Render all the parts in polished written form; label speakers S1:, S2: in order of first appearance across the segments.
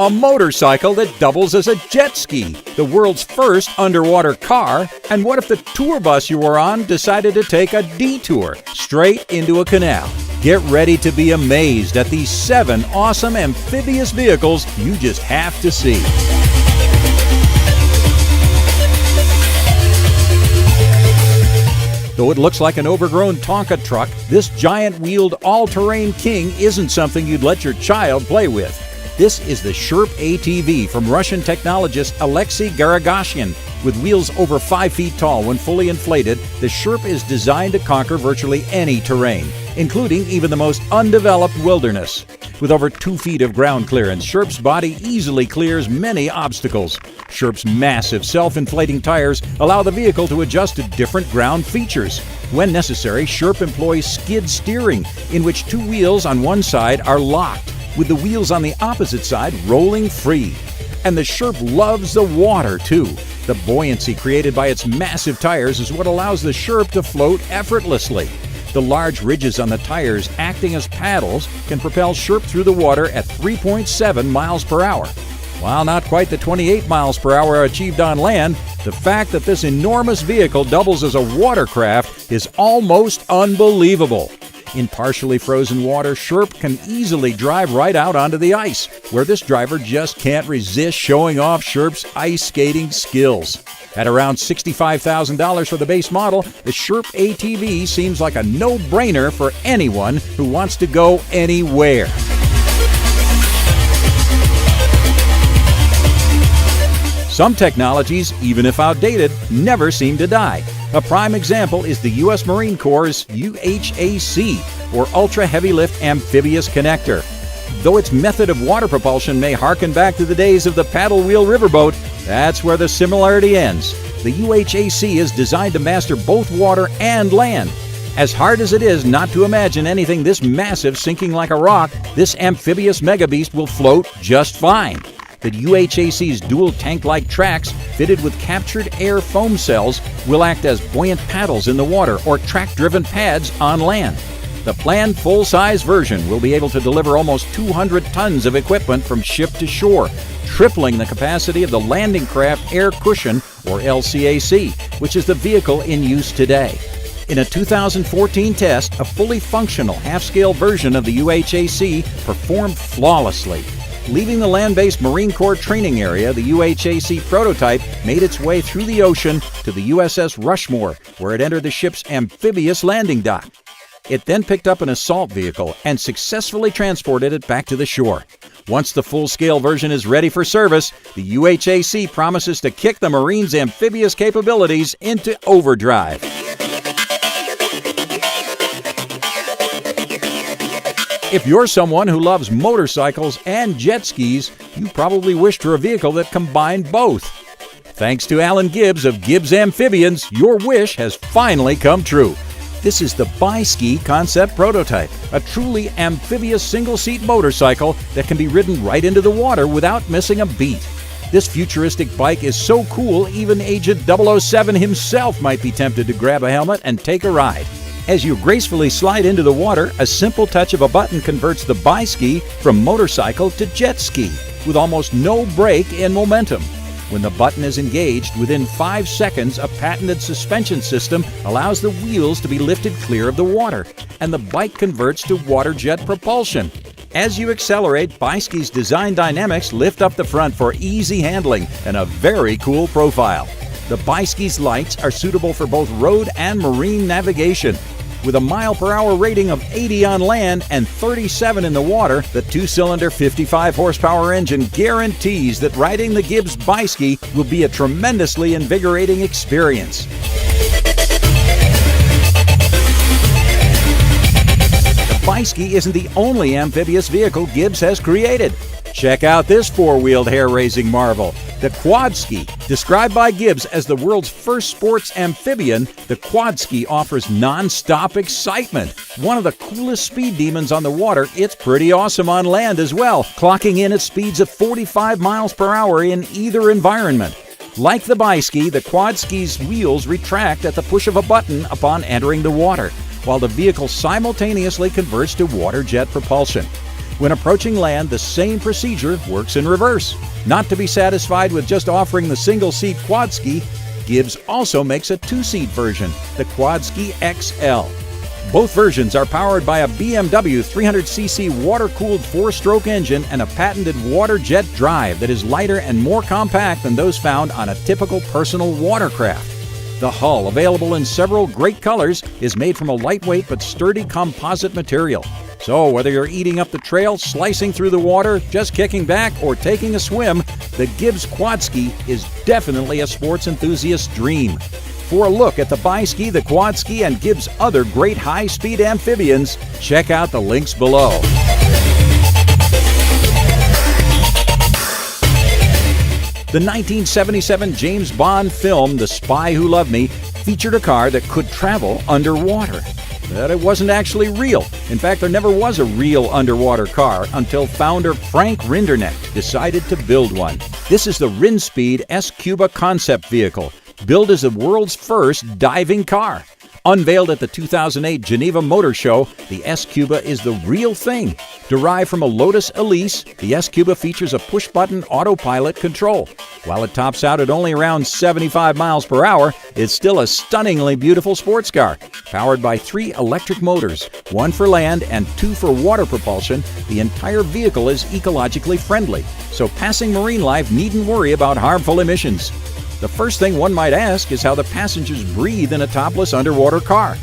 S1: A motorcycle that doubles as a jet ski, the world's first underwater car, and what if the tour bus you were on decided to take a detour straight into a canal? Get ready to be amazed at these 7 awesome amphibious vehicles you just have to see. Though it looks like an overgrown Tonka truck, this giant-wheeled all-terrain king isn't something you'd let your child play with. This is the Sherp ATV from Russian technologist Alexei Garagoshian. With wheels over 5 feet tall when fully inflated, the Sherp is designed to conquer virtually any terrain, including even the most undeveloped wilderness. With over 2 feet of ground clearance, Sherp's body easily clears many obstacles. Sherp's massive self-inflating tires allow the vehicle to adjust to different ground features. When necessary, Sherp employs skid steering, in which 2 wheels on one side are locked, with the wheels on the opposite side rolling free. And the Sherp loves the water, too. The buoyancy created by its massive tires is what allows the Sherp to float effortlessly. The large ridges on the tires acting as paddles can propel Sherp through the water at 3.7 miles per hour. While not quite the 28 miles per hour achieved on land, the fact that this enormous vehicle doubles as a watercraft is almost unbelievable. In partially frozen water, Sherp can easily drive right out onto the ice, where this driver just can't resist showing off Sherp's ice skating skills. At around $65,000 for the base model, the Sherp ATV seems like a no-brainer for anyone who wants to go anywhere. Some technologies, even if outdated, never seem to die. A prime example is the U.S. Marine Corps' UHAC, or Ultra Heavy Lift Amphibious Connector. Though its method of water propulsion may harken back to the days of the paddle wheel riverboat, that's where the similarity ends. The UHAC is designed to master both water and land. As hard as it is not to imagine anything this massive sinking like a rock, this amphibious megabeast will float just fine. The UHAC's dual tank-like tracks, fitted with captured air foam cells, will act as buoyant paddles in the water or track-driven pads on land. The planned full-size version will be able to deliver almost 200 tons of equipment from ship to shore, tripling the capacity of the Landing Craft Air Cushion, or LCAC, which is the vehicle in use today. In a 2014 test, a fully functional half-scale version of the UHAC performed flawlessly. Leaving the land-based Marine Corps training area, the UHAC prototype made its way through the ocean to the USS Rushmore, where it entered the ship's amphibious landing dock. It then picked up an assault vehicle and successfully transported it back to the shore. Once the full-scale version is ready for service, the UHAC promises to kick the Marines' amphibious capabilities into overdrive. If you're someone who loves motorcycles and jet skis, you probably wish for a vehicle that combined both. Thanks to Alan Gibbs of Gibbs Amphibians, your wish has finally come true. This is the Bi-Ski concept prototype, a truly amphibious single-seat motorcycle that can be ridden right into the water without missing a beat. This futuristic bike is so cool, even Agent 007 himself might be tempted to grab a helmet and take a ride. As you gracefully slide into the water, a simple touch of a button converts the Bi-Ski from motorcycle to jet ski, with almost no break in momentum. When the button is engaged, within 5 seconds, a patented suspension system allows the wheels to be lifted clear of the water, and the bike converts to water jet propulsion. As you accelerate, Bi-Ski's design dynamics lift up the front for easy handling and a very cool profile. The Bi-Ski's lights are suitable for both road and marine navigation. With a mile-per-hour rating of 80 on land and 37 in the water, the 2-cylinder 55-horsepower engine guarantees that riding the Gibbs Bi-Ski will be a tremendously invigorating experience. The Bi-Ski isn't the only amphibious vehicle Gibbs has created. Check out this 4-wheeled hair-raising marvel, the Quad Ski. Described by Gibbs as the world's first sports amphibian, the Quad Ski offers non-stop excitement. One of the coolest speed demons on the water, it's pretty awesome on land as well, clocking in at speeds of 45 miles per hour in either environment. Like the Bi-Ski, the Quad Ski's wheels retract at the push of a button upon entering the water, while the vehicle simultaneously converts to water jet propulsion. When approaching land, the same procedure works in reverse. Not to be satisfied with just offering the single-seat quad ski, Gibbs also makes a two-seat version, the Quad Ski XL. Both versions are powered by a BMW 300cc water-cooled four-stroke engine and a patented water jet drive that is lighter and more compact than those found on a typical personal watercraft. The hull, available in several great colors, is made from a lightweight but sturdy composite material. So whether you're eating up the trail, slicing through the water, just kicking back, or taking a swim, the Gibbs Quad Ski is definitely a sports enthusiast's dream. For a look at the Bi-Ski, the Quad Ski, and Gibbs' other great high-speed amphibians, check out the links below. The 1977 James Bond film, The Spy Who Loved Me, featured a car that could travel underwater. But it wasn't actually real. In fact, there never was a real underwater car until founder Frank Rinderknecht decided to build one. This is the Rinspeed S-Cuba concept vehicle, billed as the world's first diving car. Unveiled at the 2008 Geneva Motor Show, the S-Cuba is the real thing. Derived from a Lotus Elise, the S-Cuba features a push-button autopilot control. While it tops out at only around 75 miles per hour, it's still a stunningly beautiful sports car. Powered by 3 electric motors, 1 for land and 2 for water propulsion, the entire vehicle is ecologically friendly, so passing marine life needn't worry about harmful emissions. The first thing one might ask is how the passengers breathe in a topless underwater car.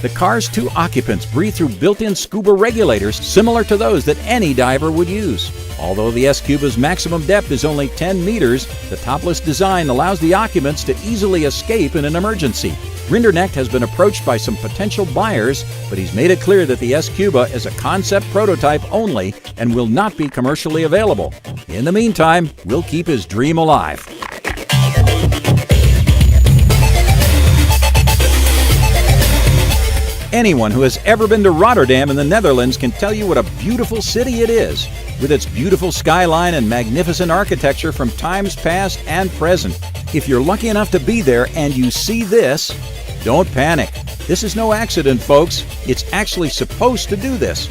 S1: The car's 2 occupants breathe through built-in scuba regulators similar to those that any diver would use. Although the S-Cuba's maximum depth is only 10 meters, the topless design allows the occupants to easily escape in an emergency. Rinderknecht has been approached by some potential buyers, but he's made it clear that the S-Cuba is a concept prototype only and will not be commercially available. In the meantime, we'll keep his dream alive. Anyone who has ever been to Rotterdam in the Netherlands can tell you what a beautiful city it is, with its beautiful skyline and magnificent architecture from times past and present. If you're lucky enough to be there and you see this, don't panic. This is no accident, folks. It's actually supposed to do this.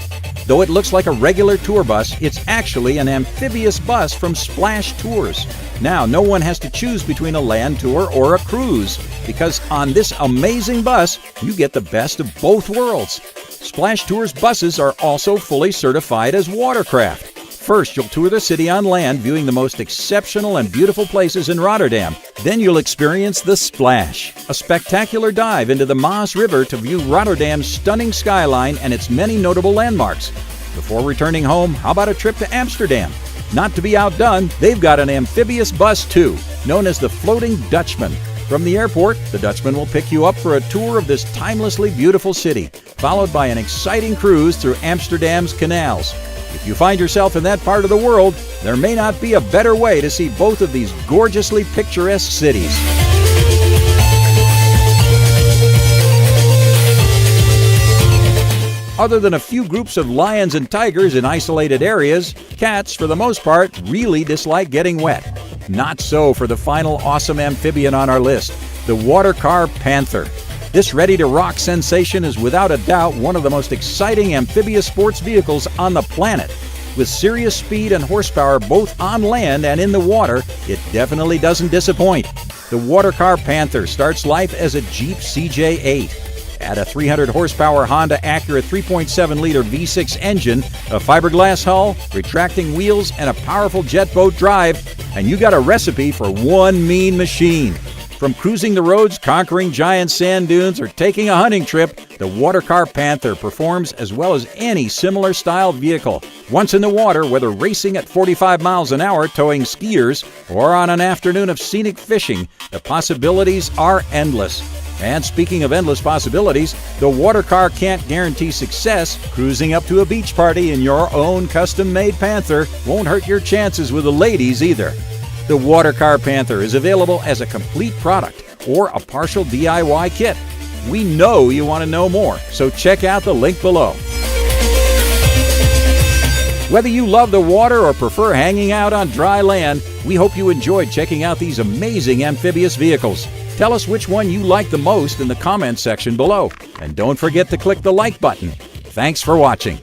S1: Though it looks like a regular tour bus, it's actually an amphibious bus from Splash Tours. Now, no one has to choose between a land tour or a cruise, because on this amazing bus, you get the best of both worlds. Splash Tours buses are also fully certified as watercraft. First, you'll tour the city on land, viewing the most exceptional and beautiful places in Rotterdam. Then you'll experience the Splash, a spectacular dive into the Maas River to view Rotterdam's stunning skyline and its many notable landmarks. Before returning home, how about a trip to Amsterdam? Not to be outdone, they've got an amphibious bus too, known as the Floating Dutchman. From the airport, the Dutchman will pick you up for a tour of this timelessly beautiful city, followed by an exciting cruise through Amsterdam's canals. If you find yourself in that part of the world, there may not be a better way to see both of these gorgeously picturesque cities. Other than a few groups of lions and tigers in isolated areas, cats, for the most part, really dislike getting wet. Not so for the final awesome amphibian on our list, the Watercar Panther. This ready-to-rock sensation is without a doubt one of the most exciting amphibious sports vehicles on the planet. With serious speed and horsepower both on land and in the water, it definitely doesn't disappoint. The Watercar Panther starts life as a Jeep CJ8. Add a 300-horsepower Honda Acura 3.7-liter V6 engine, a fiberglass hull, retracting wheels, and a powerful jet boat drive, and you got a recipe for one mean machine. From cruising the roads, conquering giant sand dunes, or taking a hunting trip, the Watercar Panther performs as well as any similar styled vehicle. Once in the water, whether racing at 45 miles an hour towing skiers or on an afternoon of scenic fishing, the possibilities are endless. And speaking of endless possibilities, the Watercar can't guarantee success. Cruising up to a beach party in your own custom-made Panther won't hurt your chances with the ladies either. The Watercar Panther is available as a complete product or a partial DIY kit. We know you want to know more, so check out the link below. Whether you love the water or prefer hanging out on dry land, we hope you enjoyed checking out these amazing amphibious vehicles. Tell us which one you like the most in the comments section below. And don't forget to click the like button. Thanks for watching.